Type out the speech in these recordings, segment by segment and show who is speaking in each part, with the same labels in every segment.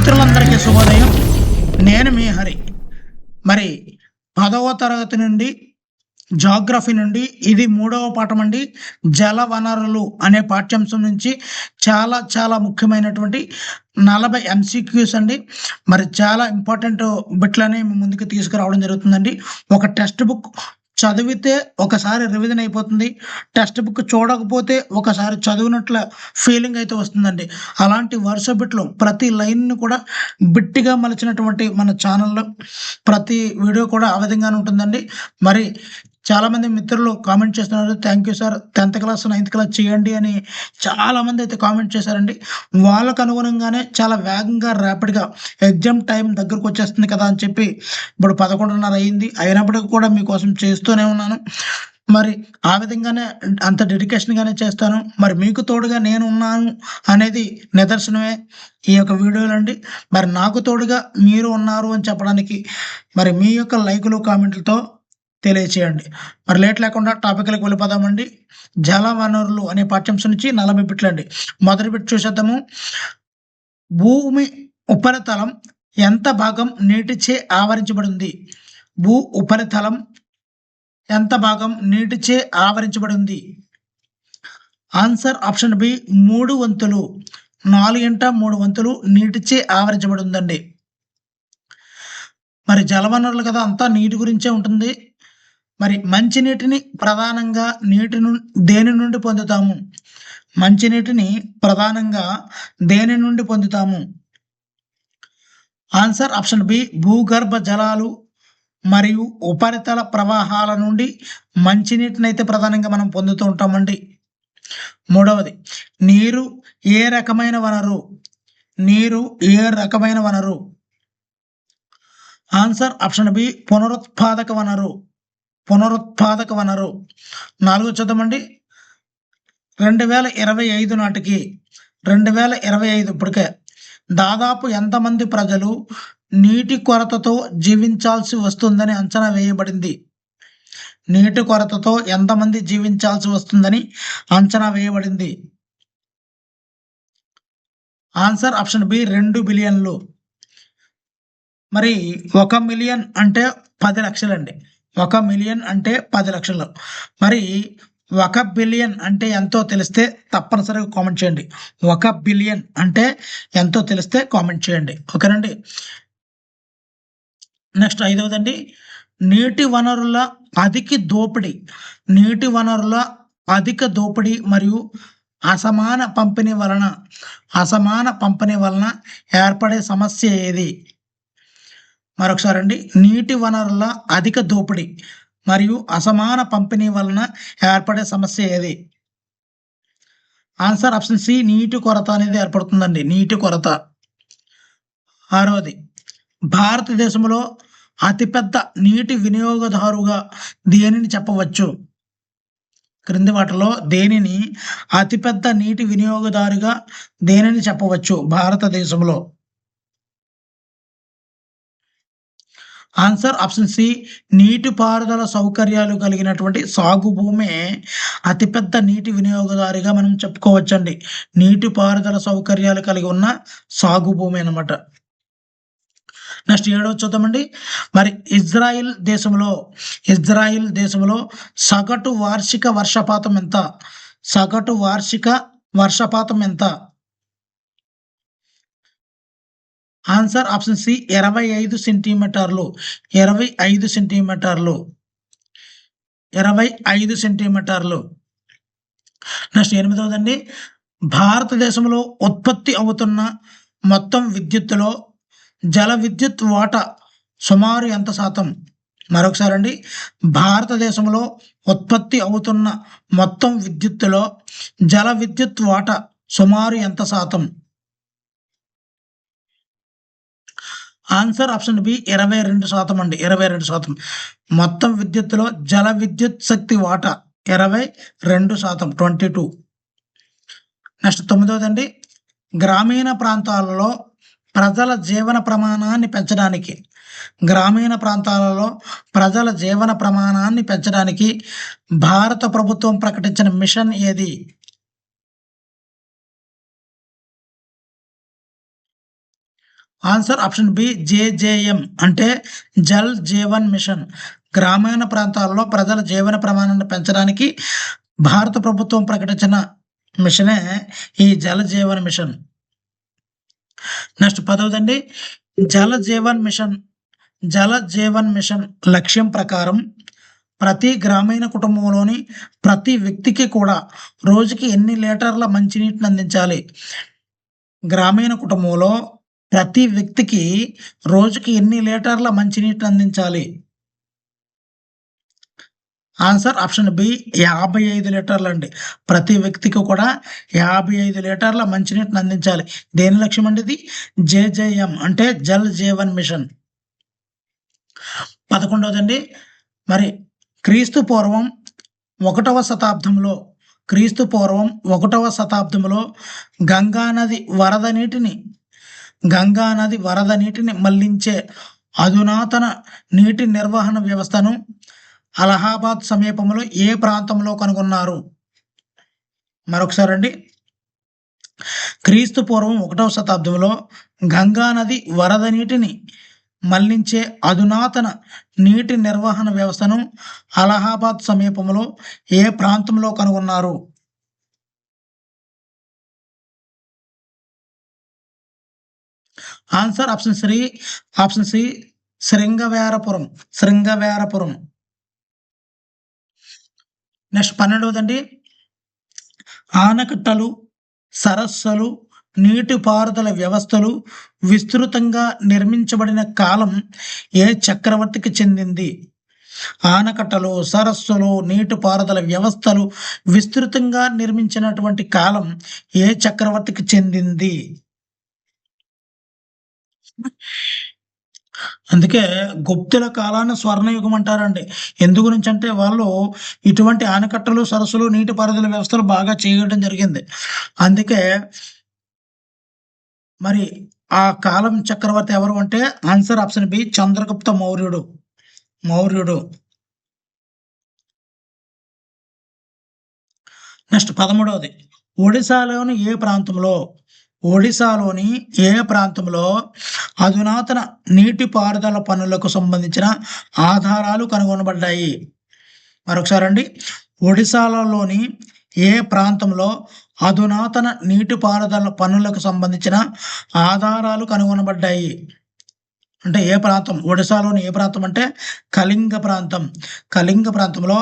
Speaker 1: మిత్రులందరికీ శుభోదయం. నేను మీ హరి. మరి 10వ తరగతి నుండి జాగ్రఫీ నుండి ఇది 3వ పాఠం అండి. జల వనరులు అనే పాఠ్యాంశం నుంచి చాలా చాలా ముఖ్యమైనటువంటి 40 ఎంసీక్యూస్ అండి. మరి చాలా ఇంపార్టెంట్ బిట్లని మీ ముందుకు తీసుకురావడం జరుగుతుందండి. ఒక టెక్స్ట్ బుక్ చదివితే ఒకసారి రివిజన్ అయిపోతుంది. టెక్స్ట్ బుక్ చూడకపోతే ఒకసారి చదివినట్ల ఫీలింగ్ అయితే వస్తుందండి. అలాంటి వరుస బిట్లు ప్రతి లైన్‌ని కూడా బిట్‌గా మలిచినటువంటి మన ఛానల్‌లో ప్రతి వీడియో కూడా ఆ విధంగానే ఉంటుందండి. మరి చాలామంది మిత్రులు కామెంట్ చేస్తున్నారు. థ్యాంక్ యూ సార్ 10థ్ క్లాస్, 9థ్ క్లాస్ చేయండి అని చాలామంది అయితే కామెంట్ చేశారండి. వాళ్ళకు అనుగుణంగానే చాలా వేగంగా ర్యాపిడ్‌గా ఎగ్జామ్ టైం దగ్గరకు వచ్చేస్తుంది కదా అని చెప్పి ఇప్పుడు 11:30 అయింది. అయినప్పటికీ కూడా మీకోసం చేస్తూనే ఉన్నాను. మరి ఆ విధంగానే అంత డెడికేషన్‌గానే చేస్తాను. మరి మీకు తోడుగా నేను ఉన్నాను అనేది నిదర్శనమే ఈ యొక్క వీడియోలండి. మరి నాకు తోడుగా మీరు ఉన్నారు అని చెప్పడానికి మరి మీ యొక్క లైకులు, కామెంట్‌లతో తెలియచేయండి. మరి లేట్ లేకుండా టాపిక్‌లోకి వెళ్ళిపోదామండి. జల వనరులు అనే పాఠ్యాంశం నుంచి 40 బిట్లండి. మొదటి బిట్ చూసేద్దాము. భూమి ఉపరితలం ఎంత భాగం నీటిచే ఆవరించబడింది? భూ ఉపరితలం ఎంత భాగం నీటిచే ఆవరించబడింది? ఆన్సర్ ఆప్షన్ బి 3 వంతులు. 4/3 వంతులు నీటిచే ఆవరించబడి ఉందండి. మరి జలవనరులు కదా, అంతా నీటి గురించే ఉంటుంది. మరి మంచినీటిని ప్రధానంగా దేని నుండి పొందుతాము? మంచినీటిని ప్రధానంగా దేని నుండి పొందుతాము? ఆన్సర్ ఆప్షన్ బి భూగర్భ జలాలు మరియు ఉపరితల ప్రవాహాల నుండి మంచినీటిని అయితే ప్రధానంగా మనం పొందుతూ ఉంటామండి. మూడవది, నీరు ఏ రకమైన వనరు? నీరు ఏ రకమైన వనరు? ఆన్సర్ ఆప్షన్ బి పునరుత్పాదక వనరు. పునరుత్పాదక వనరు. 4 చూద్దామండి. 2025 నాటికి 2025 ఇప్పటికే దాదాపు ఎంతమంది ప్రజలు నీటి కొరతతో జీవించాల్సి వస్తుందని అంచనా వేయబడింది? నీటి కొరతతో ఎంతమంది జీవించాల్సి వస్తుందని అంచనా వేయబడింది? ఆన్సర్ ఆప్షన్ బి 2 బిలియన్లు. మరి 1 మిలియన్ అంటే 10 లక్షలండి. 1 మిలియన్ అంటే 10 లక్షలు. మరి 1 బిలియన్ అంటే ఎంతో తెలిస్తే తప్పనిసరిగా కామెంట్ చేయండి. 1 బిలియన్ అంటే ఎంతో తెలిస్తే కామెంట్ చేయండి. ఓకేనండి. నెక్స్ట్ 5వదండి. నీటి వనరుల అధిక దోపిడీ. నీటి వనరుల అధిక దోపిడీ మరియు అసమాన పంపిణీ వలన ఏర్పడే సమస్య ఏది? మరొకసారి అండి. నీటి వనరుల అధిక దోపిడీ మరియు అసమాన పంపిణీ వలన ఏర్పడే సమస్య ఏది? ఆన్సర్ ఆప్షన్ సి నీటి కొరత అనేది ఏర్పడుతుందండి. నీటి కొరత. 6వది, భారతదేశంలో అతిపెద్ద నీటి వినియోగదారుగా దేనిని చెప్పవచ్చు? క్రింది వాటిలో దేనిని అతిపెద్ద నీటి వినియోగదారుగా దేనిని చెప్పవచ్చు భారతదేశంలో? ఆన్సర్ ఆప్షన్ సి నీటిపారుదల సౌకర్యాలు కలిగినటువంటి సాగు భూమే అతిపెద్ద నీటి వినియోగదారుగా మనం చెప్పుకోవచ్చండి. నీటిపారుదల సౌకర్యాలు కలిగి ఉన్న సాగు భూమి అన్నమాట. నెక్స్ట్ 7వ చూద్దామండి. మరి ఇజ్రాయిల్ దేశంలో సగటు వార్షిక వర్షపాతం ఎంత? సగటు వార్షిక వర్షపాతం ఎంత? ఆన్సర్ ఆప్షన్ సి 25 సెంటీమీటర్లు. 25 సెంటీమీటర్లు. 25 సెంటీమీటర్లు. నెక్స్ట్ 8వదండి. భారతదేశంలో ఉత్పత్తి అవుతున్న మొత్తం విద్యుత్తులో జల విద్యుత్ వాటా సుమారు ఎంత శాతం? మరొకసారి అండి. భారతదేశంలో ఉత్పత్తి అవుతున్న మొత్తం విద్యుత్తులో జల విద్యుత్ వాటా సుమారు ఎంత శాతం? ఆన్సర్ ఆప్షన్ బి 22% అండి. 22%. మొత్తం విద్యుత్తులో జల విద్యుత్ శక్తి వాటా 22%. 22. నెక్స్ట్ 9వదండి. గ్రామీణ ప్రాంతాలలో ప్రజల జీవన ప్రమాణాన్ని పెంచడానికి భారత ప్రభుత్వం ప్రకటించిన మిషన్ ఏది? ఆన్సర్ ఆప్షన్ బి జేజేఎం అంటే జల్ జీవన్ మిషన్. గ్రామీణ ప్రాంతాల్లో ప్రజల జీవన ప్రమాణాన్ని పెంచడానికి భారత ప్రభుత్వం ప్రకటించిన మిషనే ఈ Jal Jeevan machine. Next 10వదండి, Jal Jeevan machine. Jal Jeevan machine లక్ష్యం ప్రకారం ప్రతి గ్రామీణ కుటుంబంలోని ప్రతి వ్యక్తికి కూడా రోజుకి ఎన్ని లీటర్ల మంచినీటిని అందించాలి? గ్రామీణ కుటుంబంలో ప్రతి వ్యక్తికి రోజుకి ఎన్ని లీటర్ల మంచినీటిని అందించాలి? ఆన్సర్ ఆప్షన్ బి 55 లీటర్లు అండి. ప్రతి వ్యక్తికి కూడా 55 లీటర్ల మంచినీటిని అందించాలి. దేని లక్ష్యం అండి ఇది? జేజేఎం అంటే జల్ జీవన్ మిషన్. 11వదండి, మరి క్రీస్తు పూర్వం 1వ శతాబ్దంలో గంగానది వరద నీటిని మళ్లించే అధునాతన నీటి నిర్వహణ వ్యవస్థను అలహాబాద్ సమీపంలో ఏ ప్రాంతంలో కనుగొన్నారు? మరొకసారి అండి, క్రీస్తు పూర్వం 1వ శతాబ్దంలో గంగానది వరద నీటిని మళ్లించే అధునాతన నీటి నిర్వహణ వ్యవస్థను అలహాబాద్ సమీపంలో ఏ ప్రాంతంలో కనుగొన్నారు? Answer option C Shringaverapuram. Next 12వదండి, ఆనకట్టలు, సరస్సులు, నీటిపారుదల వ్యవస్థలు విస్తృతంగా నిర్మించబడిన కాలం ఏ చక్రవర్తికి చెందింది? ఆనకట్టలు, సరస్సులు, నీటిపారుదల వ్యవస్థలు విస్తృతంగా నిర్మించినటువంటి కాలం ఏ చక్రవర్తికి చెందింది? అందుకే గుప్తుల కాలాన్ని స్వర్ణయుగం అంటారండి. ఎందు గురించి అంటే వాళ్ళు ఇటువంటి ఆనకట్టలు, సరస్సులు, నీటిపారుదల వ్యవస్థలు బాగా చేయడం జరిగింది. అందుకే మరి ఆ కాలం చక్రవర్తి ఎవరు అంటే ఆన్సర్ ఆప్షన్ బి చంద్రగుప్త మౌర్యుడు. నెక్స్ట్ 13వది, ఒడిశాలోని ఏ ప్రాంతంలో అధునాతన నీటిపారుదల పనులకు సంబంధించిన ఆధారాలు కనుగొనబడ్డాయి? మరొకసారి అండి, ఒడిశాలోని ఏ ప్రాంతంలో అధునాతన నీటిపారుదల పనులకు సంబంధించిన ఆధారాలు కనుగొనబడ్డాయి? అంటే ఏ ప్రాంతం? ఒడిశాలోని ఏ ప్రాంతం అంటే కళింగ ప్రాంతంలో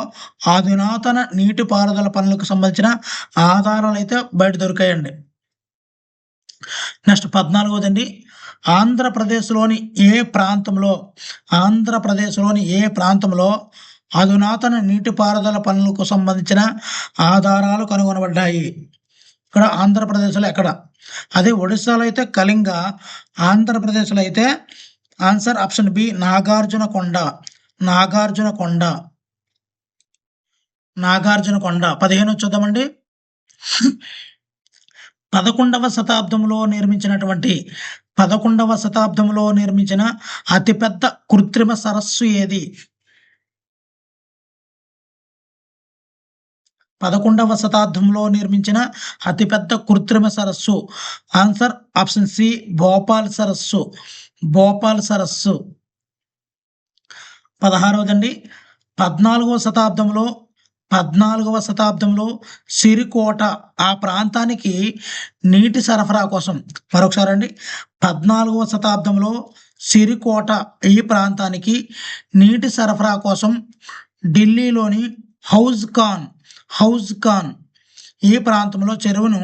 Speaker 1: అధునాతన నీటిపారుదల పనులకు సంబంధించిన ఆధారాలు అయితే బయట దొరికాయండి. నెక్స్ట్ 14వదండి, ఆంధ్రప్రదేశ్లోని ఏ ప్రాంతంలో అధునాతన నీటిపారుదల పనులకు సంబంధించిన ఆధారాలు కనుగొనబడ్డాయి? ఇక్కడ ఆంధ్రప్రదేశ్లో ఎక్కడ? అదే ఒడిశాలో అయితే కళింగ, ఆంధ్రప్రదేశ్లో అయితే ఆన్సర్ ఆప్షన్ బి నాగార్జునకొండ. 15 చూద్దామండి. 11వ శతాబ్దంలో నిర్మించిన అతిపెద్ద కృత్రిమ సరస్సు ఏది? 11వ శతాబ్దంలో నిర్మించిన అతిపెద్ద కృత్రిమ సరస్సు. ఆన్సర్ ఆప్షన్ సి భోపాల్ సరస్సు. 16వదండి, 14వ శతాబ్దంలో సిరికోట ఆ ప్రాంతానికి నీటి సరఫరా కోసం, మరొకసారి అండి, 14వ శతాబ్దంలో సిరికోట ఈ ప్రాంతానికి నీటి సరఫరా కోసం ఢిల్లీలోని హౌజ్ ఖాన్ ఈ ప్రాంతంలో చెరువును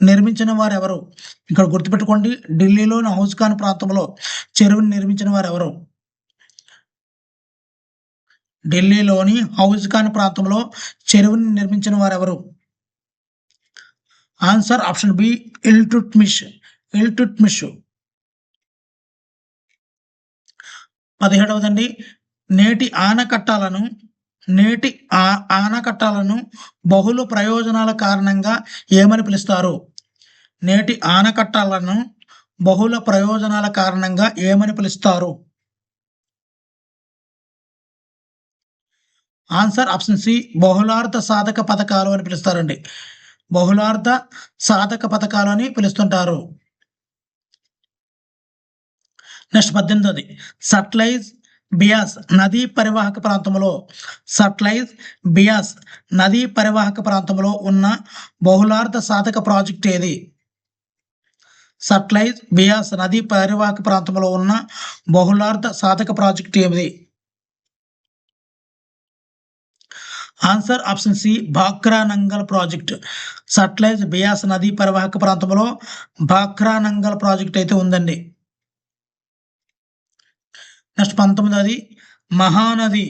Speaker 1: నిర్మించిన వారు ఎవరు? ఇక్కడ గుర్తుపెట్టుకోండి, ఢిల్లీలోని హౌజ్ ఖాన్ ప్రాంతంలో చెరువును నిర్మించిన వారు ఎవరు? ఢిల్లీలోని హౌజ్ ఖాన్ ప్రాంతంలో చెరువుని నిర్మించిన వారు ఎవరు? Answer option B Iltutmish. 17వదండి, నేటి ఆనకట్టలను బహుళ ప్రయోజనాల కారణంగా ఏమని పిలుస్తారు? నేటి ఆనకట్టలను బహుళ ప్రయోజనాల కారణంగా ఏమని పిలుస్తారు? ఆన్సర్ ఆప్షన్ సి బహుళార్థ సాధక పథకాలు అని పిలుస్తారండి. బహుళార్థ సాధక పథకాలు అని పిలుస్తుంటారు. నెక్స్ట్ 18ది సట్లైజ్ బియాస్ నదీ పరివాహక ప్రాంతంలో సట్లైజ్ బియాస్ నదీ పరివాహక ప్రాంతంలో ఉన్న బహుళార్థ సాధక ప్రాజెక్ట్ ఏది? సట్లైజ్ బియాస్ నదీ పరివాహక ప్రాంతంలో ఉన్న బహుళార్థ సాధక ప్రాజెక్ట్ ఏది? Answer option C Bhakra Nangal project. Sutlej Beas నదీ పరివాహక ప్రాంతంలో భాక్రా నంగల్ ప్రాజెక్ట్ అయితే ఉందండి. నెక్స్ట్ 19ది మహానది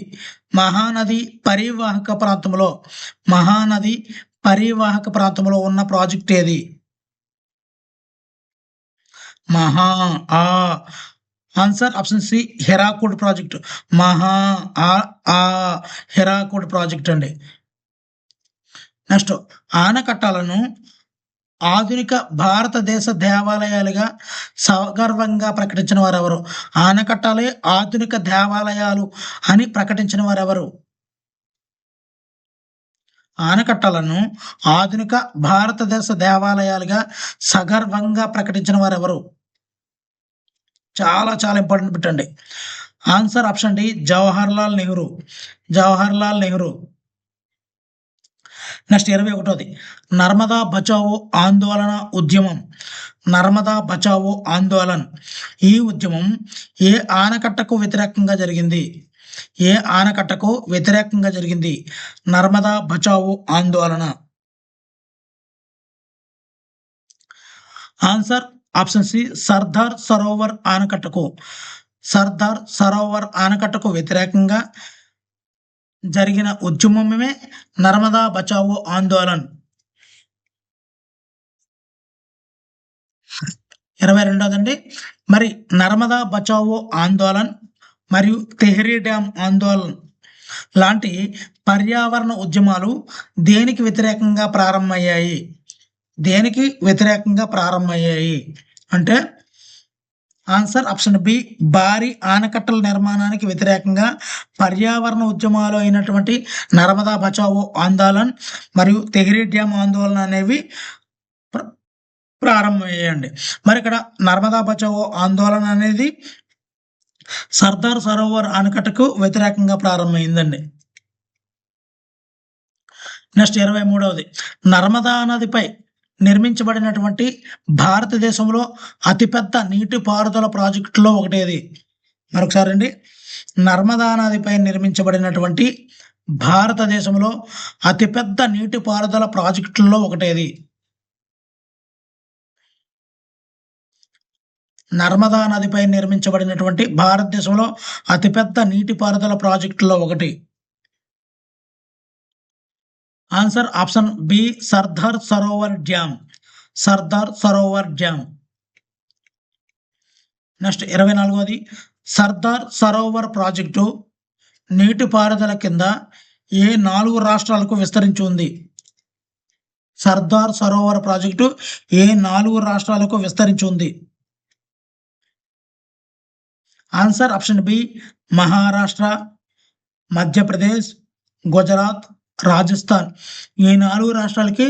Speaker 1: మహానది పరివాహక ప్రాంతంలో మహానది పరివాహక ప్రాంతంలో ఉన్న ప్రాజెక్ట్ ఏది? మహా ఆ answer option C Hirakud project. మహా ఆ హిరాకుడ్ ప్రాజెక్ట్ అండి. నెక్స్ట్ ఆనకట్టలను ఆధునిక భారతదేశ దేవాలయాలుగా సగర్వంగా ప్రకటించిన వారు ఎవరు? ఆనకట్టలే ఆధునిక దేవాలయాలు అని ప్రకటించిన వారు ఎవరు? ఆనకట్టలను ఆధునిక భారతదేశ దేవాలయాలుగా సగర్వంగా ప్రకటించిన వారు ఎవరు? చాలా చాలా ఇంపార్టెంట్ పెట్టండి. Answer option D Jawaharlal Nehru. Jawaharlal Nehru. Next 21ది నర్మదా బచావో ఆందోళన ఉద్యమం. నర్మదా బచావో ఆందోళన్ ఈ ఉద్యమం ఏ ఆనకట్టకు వ్యతిరేకంగా జరిగింది? ఏ ఆనకట్టకు వ్యతిరేకంగా జరిగింది నర్మదా బచావో ఆందోళన? Answer option C Sardar Sarovar ఆనకట్టకు. సర్దార్ సరోవర్ ఆనకట్టకు వ్యతిరేకంగా జరిగిన ఉద్యమమే నర్మదా బచావో ఆందోళన్. 22దండి మరి నర్మదా బచావో ఆందోళన్ మరియు తెహ్రీ డ్యామ్ ఆందోళన్ లాంటి పర్యావరణ ఉద్యమాలు దేనికి వ్యతిరేకంగా ప్రారంభమయ్యాయి? దేనికి వ్యతిరేకంగా ప్రారంభమయ్యాయి అంటే ఆన్సర్ ఆప్షన్ బి భారీ ఆనకట్టల నిర్మాణానికి వ్యతిరేకంగా పర్యావరణ ఉద్యమాలు అయినటువంటి నర్మదా బచావో ఆందోళన్ మరియు తెహ్రీ డ్యామ్ ఆందోళన అనేవి ప్రారంభమయ్యాయండి. మరి ఇక్కడ నర్మదా బచావో ఆందోళన అనేది సర్దార్ సరోవర్ ఆనకట్టకు వ్యతిరేకంగా ప్రారంభమైందండి. నెక్స్ట్ 23వది నర్మదా నదిపై నిర్మించబడినటువంటి భారతదేశంలో అతిపెద్ద నీటిపారుదల ప్రాజెక్టులో ఒకటేది? మరొకసారి అండి నర్మదా నదిపై నిర్మించబడినటువంటి భారతదేశంలో అతిపెద్ద నీటిపారుదల ప్రాజెక్టుల్లో ఒకటేది? నర్మదా నదిపై నిర్మించబడినటువంటి భారతదేశంలో అతిపెద్ద నీటిపారుదల ప్రాజెక్టుల్లో ఒకటి. Answer option B Sardar Sarovar dam. Sardar Sarovar dam. Next 24వది సర్దార్ సరోవర్ ప్రాజెక్టు నీటిపారుదల కింద ఏ 4 రాష్ట్రాలకు విస్తరించి ఉంది? సర్దార్ సరోవర్ ప్రాజెక్టు ఏ 4 రాష్ట్రాలకు విస్తరించి ఉంది? Answer option B Maharashtra, Madhya Pradesh, Gujarat, Rajasthan ఈ 4 రాష్ట్రాలకి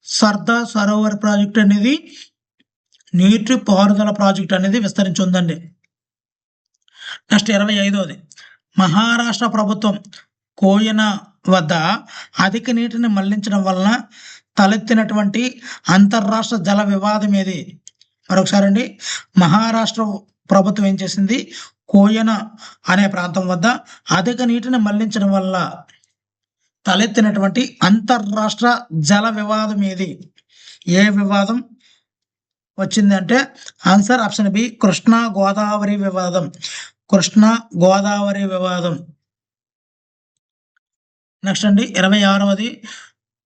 Speaker 1: సర్దార్ సరోవర్ ప్రాజెక్ట్ అనేది నీటి పారుదల ప్రాజెక్ట్ అనేది విస్తరించి ఉందండి. నెక్స్ట్ 25వది మహారాష్ట్ర ప్రభుత్వం కోయనా వద్ద అధిక నీటిని మళ్లించడం వలన తలెత్తినటువంటి అంతర్రాష్ట్ర జల వివాదం ఏది? మరొకసారి అండి మహారాష్ట్ర ప్రభుత్వం ఏం చేసింది? కోయనా అనే ప్రాంతం వద్ద అధిక నీటిని మళ్లించడం వల్ల తలెత్తినటువంటి అంతర్రాష్ట్ర జల వివాదం ఏది? ఏ వివాదం వచ్చింది అంటే answer option B Krishna Godavari వివాదం. కృష్ణా గోదావరి వివాదం. నెక్స్ట్ అండి 26వది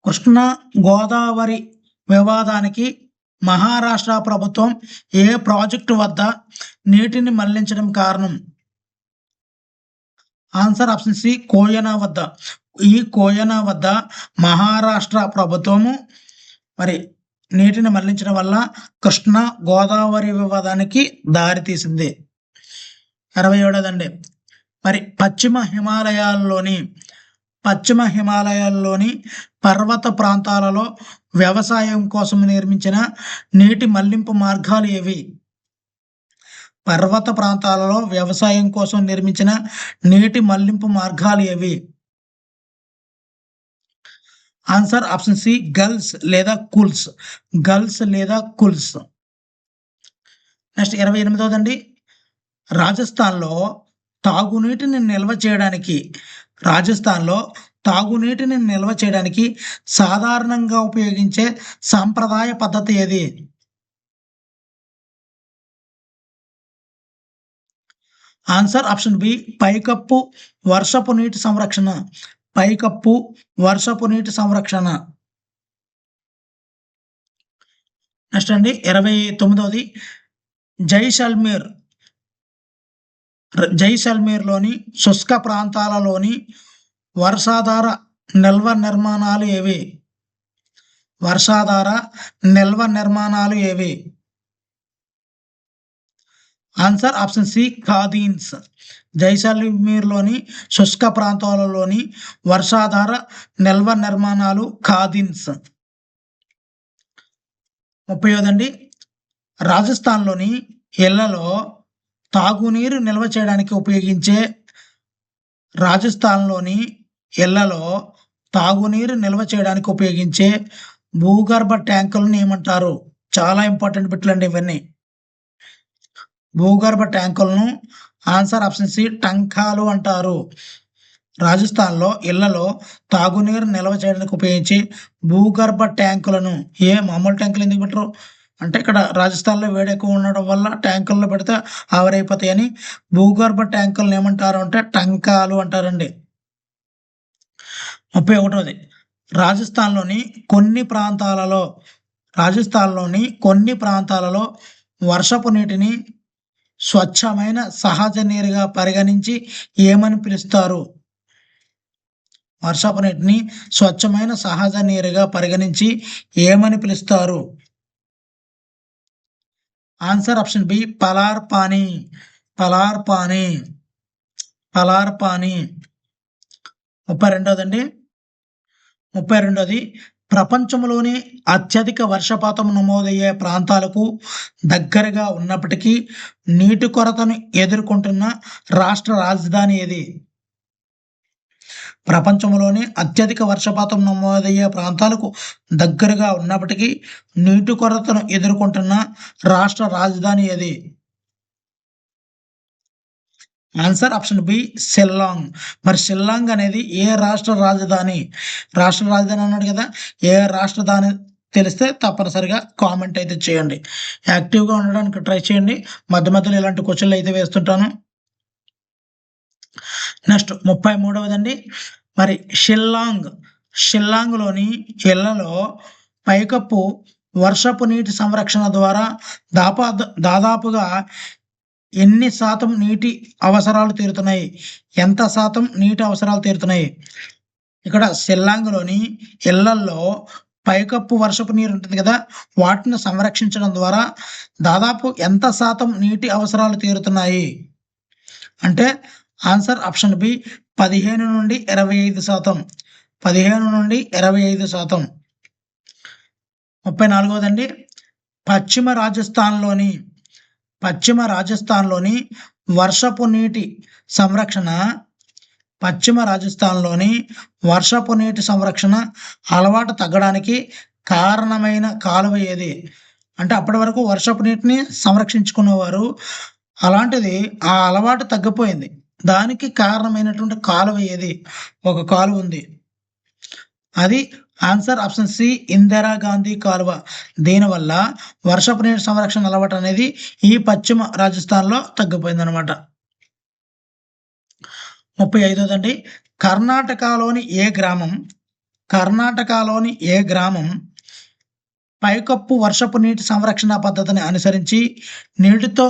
Speaker 1: కృష్ణా గోదావరి వివాదానికి మహారాష్ట్ర ప్రభుత్వం ఏ ప్రాజెక్టు వద్ద నీటిని మళ్లించడం కారణం? ఆన్సర్ ఆప్షన్ సి కోయనా వద్ద. ఈ కోయనా వద్ద మహారాష్ట్ర ప్రభుత్వము మరి నీటిని మళ్లించడం వల్ల కృష్ణా గోదావరి వివాదానికి దారితీసింది. 27దండి మరి పశ్చిమ హిమాలయాల్లోని పర్వత ప్రాంతాలలో వ్యవసాయం కోసం నిర్మించిన నీటి మళ్లింపు మార్గాలు ఏవి? పర్వత ప్రాంతాలలో వ్యవసాయం కోసం నిర్మించిన నీటి మళ్లింపు మార్గాలు ఏవి? ఆన్సర్ ఆప్షన్ సి గల్స్ లేదా కుల్స్. గల్స్ లేదా కుల్స్. నెక్స్ట్ 28దండి. రాజస్థాన్లో తాగునీటిని నిల్వ చేయడానికి రాజస్థాన్లో తాగునీటిని నిల్వ చేయడానికి సాధారణంగా ఉపయోగించే సాంప్రదాయ పద్ధతి ఏది? ఆన్సర్ ఆప్షన్ బి పైకప్పు వర్షపు నీటి సంరక్షణ. పైకప్పు వర్షపు నీటి సంరక్షణ. నెక్స్ట్ అండి 29ది. జైసల్మేర్ జైసల్మేర్లోని శుష్క ప్రాంతాలలోని వర్షాధార నిల్వ నిర్మాణాలు ఏవి? వర్షాధార నిల్వ నిర్మాణాలు ఏవి? Answer option C khadins. జైసల్మేర్లోని శుష్క ప్రాంతాలలోని వర్షాధార నిల్వ నిర్మాణాలు ఖాదీన్స్. 30దండి. రాజస్థాన్లోని ఇళ్లలో తాగునీరు నిల్వ చేయడానికి ఉపయోగించే రాజస్థాన్లోని ఇళ్లలో తాగునీరు నిల్వ చేయడానికి ఉపయోగించే భూగర్భ ట్యాంకులను ఏమంటారు? చాలా ఇంపార్టెంట్ బిట్లండి ఇవన్నీ. భూగర్భ ట్యాంకులను ఆన్సర్ ఆప్షన్ సి టంకాలు అంటారు. రాజస్థాన్లో ఇళ్లలో తాగునీరు నిల్వ చేయడానికి ఉపయోగించే భూగర్భ ట్యాంకులను, ఏ మామూలు ట్యాంకులు ఎందుకు పెట్టరు అంటే ఇక్కడ రాజస్థాన్లో వేడి ఎక్కువ ఉండడం వల్ల ట్యాంకుల్లో పెడితే ఆవిరైపోతాయని భూగర్భ ట్యాంకులను ఏమంటారు అంటే టంకాలు అంటారండి. 31ది. రాజస్థాన్లోని కొన్ని ప్రాంతాలలో వర్షపు నీటిని స్వచ్ఛమైన సహజ నీరుగా పరిగణించి ఏమని పిలుస్తారు? వర్షపు నీటిని స్వచ్ఛమైన సహజ నీరుగా పరిగణించి ఏమని పిలుస్తారు? Answer option B palar pani. Palar pani. Palar pani. 32ది. ప్రపంచంలోని అత్యధిక వర్షపాతం నమోదయ్యే ప్రాంతాలకు దగ్గరగా ఉన్నప్పటికీ నీటి కొరతను ఎదుర్కొంటున్న రాష్ట్ర రాజధాని ఏది? ప్రపంచంలోని అత్యధిక వర్షపాతం నమోదయ్యే ప్రాంతాలకు దగ్గరగా ఉన్నప్పటికీ నీటి కొరతను ఎదుర్కొంటున్న రాష్ట్ర రాజధాని ఏది? Answer option B Shillong. మరి షిల్లాంగ్ అనేది ఏ రాష్ట్ర రాజధాని? రాష్ట్ర రాజధాని అన్నాడు కదా, ఏ రాష్ట్రధాని తెలిస్తే తప్పనిసరిగా కామెంట్ అయితే చేయండి. యాక్టివ్గా ఉండడానికి ట్రై చేయండి. మధ్య మధ్యలో ఇలాంటి క్వశ్చన్లు అయితే వేస్తుంటాను. నెక్స్ట్ 33వదండి. మరి షిల్లాంగ్లోని ఇళ్లలో పైకప్పు వర్షపు నీటి సంరక్షణ ద్వారా దాదాపుగా ఎన్ని శాతం నీటి అవసరాలు తీరుతున్నాయి? ఎంత శాతం నీటి అవసరాలు తీరుతున్నాయి? ఇక్కడ షిల్లాంగ్లోని ఇళ్లల్లో పైకప్పు వర్షపు నీరు ఉంటుంది కదా, వాటిని సంరక్షించడం ద్వారా దాదాపు ఎంత శాతం నీటి అవసరాలు తీరుతున్నాయి అంటే ఆన్సర్ ఆప్షన్ బి 15 నుండి 25%. 15 నుండి 25%. 34వదండి. పశ్చిమ రాజస్థాన్లోని వర్షపు నీటి సంరక్షణ అలవాటు తగ్గడానికి కారణమైన కాలువ ఏది? అంటే అప్పటి వరకు వర్షపు నీటిని సంరక్షించుకునేవారు, అలాంటిది ఆ అలవాటు తగ్గిపోయింది. దానికి కారణమైనటువంటి కాలువ ఏది? ఒక కాలువ ఉంది, అది ఆన్సర్ ఆప్షన్ సి ఇందిరాగాంధీ కాలువ. దీనివల్ల వర్షపు నీటి సంరక్షణ అలవాటు అనేది ఈ పశ్చిమ రాజస్థాన్లో తగ్గిపోయింది అనమాట. 35వదండి. కర్ణాటకలోని ఏ గ్రామం పైకప్పు వర్షపు నీటి సంరక్షణ పద్ధతిని అనుసరించి నీటితో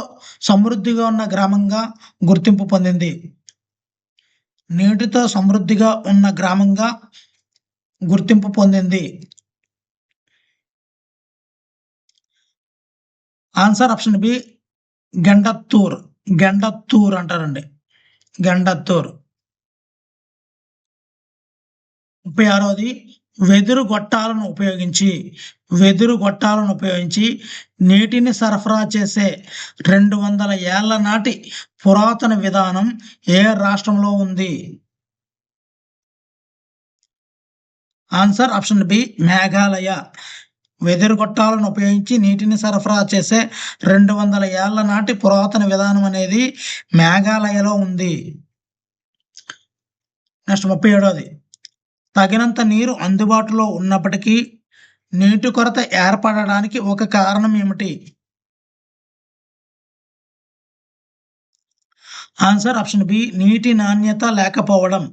Speaker 1: సమృద్ధిగా ఉన్న గ్రామంగా గుర్తింపు పొందింది? నీటితో సమృద్ధిగా ఉన్న గ్రామంగా గుర్తింపు పొందింది. ఆన్సర్ ఆప్షన్ బి గండత్తూర్ అంటారండి. గండత్తూర్. 36వది. వెదురు గొట్టాలను ఉపయోగించి నీటిని సరఫరా చేసే 200 ఏళ్ల నాటి పురాతన విధానం ఏ రాష్ట్రంలో ఉంది? Answer option B Meghalaya. వెదురు గొట్టాలను ఉపయోగించి నీటిని సరఫరా చేసే 200 ఏళ్ల నాటి పురాతన విధానం అనేది మేఘాలయలో ఉంది. నెక్స్ట్ 37ది, తగినంత నీరు అందుబాటులో ఉన్నప్పటికీ నీటి కొరత ఏర్పడడానికి ఒక కారణం ఏమిటి? ఆన్సర్ ఆప్షన్ బి నీటి నాణ్యత లేకపోవడం.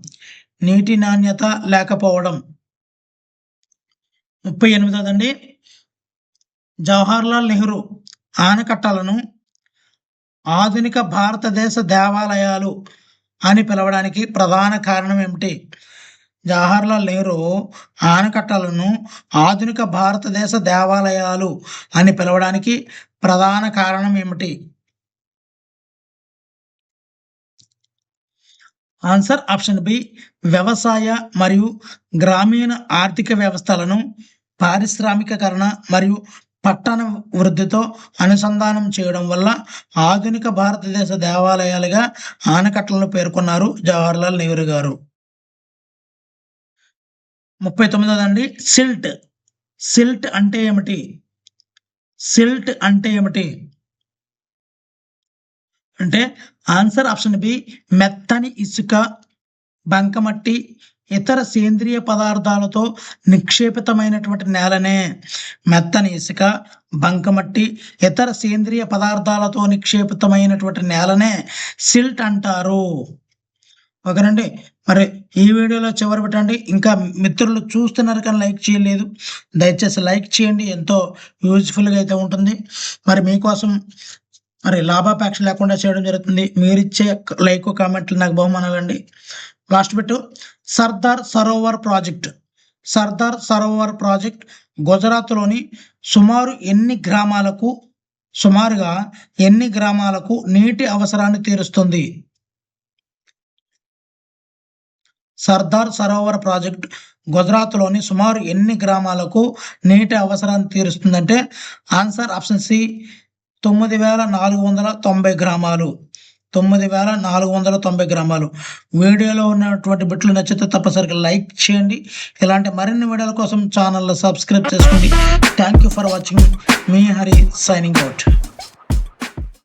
Speaker 1: 38దండి, జవహర్లాల్ నెహ్రూ ఆనకట్టలను ఆధునిక భారతదేశ దేవాలయాలు అని పిలవడానికి ప్రధాన కారణం ఏమిటి? జవహర్లాల్ నెహ్రూ ఆనకట్టలను ఆధునిక భారతదేశ దేవాలయాలు అని పిలవడానికి ప్రధాన కారణం ఏమిటి? ఆన్సర్ ఆప్షన్ బి వ్యవసాయ మరియు గ్రామీణ ఆర్థిక వ్యవస్థలను పారిశ్రామికీకరణ మరియు పట్టణ వృద్ధితో అనుసంధానం చేయడం వల్ల ఆధునిక భారతదేశ దేవాలయాలుగా ఆనకట్టలను పేర్కొన్నారు జవహర్లాల్ నెహ్రూ గారు. 39దండి, సిల్ట్ అంటే ఏమిటి? అంటే ఆన్సర్ ఆప్షన్ బి మెత్తని ఇసుక, బంకమట్టి, ఇతర సేంద్రియ పదార్థాలతో నిక్షేపితమైనటువంటి నేలనే. మెత్తని ఇసుక, బంకమట్టి, ఇతర సేంద్రియ పదార్థాలతో నిక్షేపితమైనటువంటి నేలనే సిల్ట్ అంటారు. ఓకేనండి, మరి ఈ వీడియోలో చివరి పెట్టండి. ఇంకా మిత్రులు చూస్తున్నారు కానీ లైక్ చేయలేదు, దయచేసి లైక్ చేయండి, ఎంతో యూజ్ఫుల్గా అయితే ఉంటుంది. మరి మీకోసం మరి లాభాపేక్ష లేకుండా చేయడం జరుగుతుంది. మీరిచ్చే లైక్ కామెంట్లు నాకు బహుమానాలండి. Last bit, Sardar Sarovar project గుజరాత్లోని సుమారుగా ఎన్ని గ్రామాలకు నీటి అవసరాన్ని తీరుస్తుంది? సర్దార్ సరోవర్ ప్రాజెక్ట్ గుజరాత్లోని సుమారు ఎన్ని గ్రామాలకు నీటి అవసరాన్ని తీరుస్తుందంటే ఆన్సర్ ఆప్షన్ సి 9490 గ్రామాలు. 9490 గ్రామాలు. వీడియోలో ఉన్నటువంటి బిట్లు నచ్చితే తప్పనిసరిగా లైక్ చేయండి. ఇలాంటి మరిన్ని వీడియోల కోసం ఛానల్ సబ్స్క్రైబ్ చేసుకోండి. Thank you for watching. Me Hari signing out.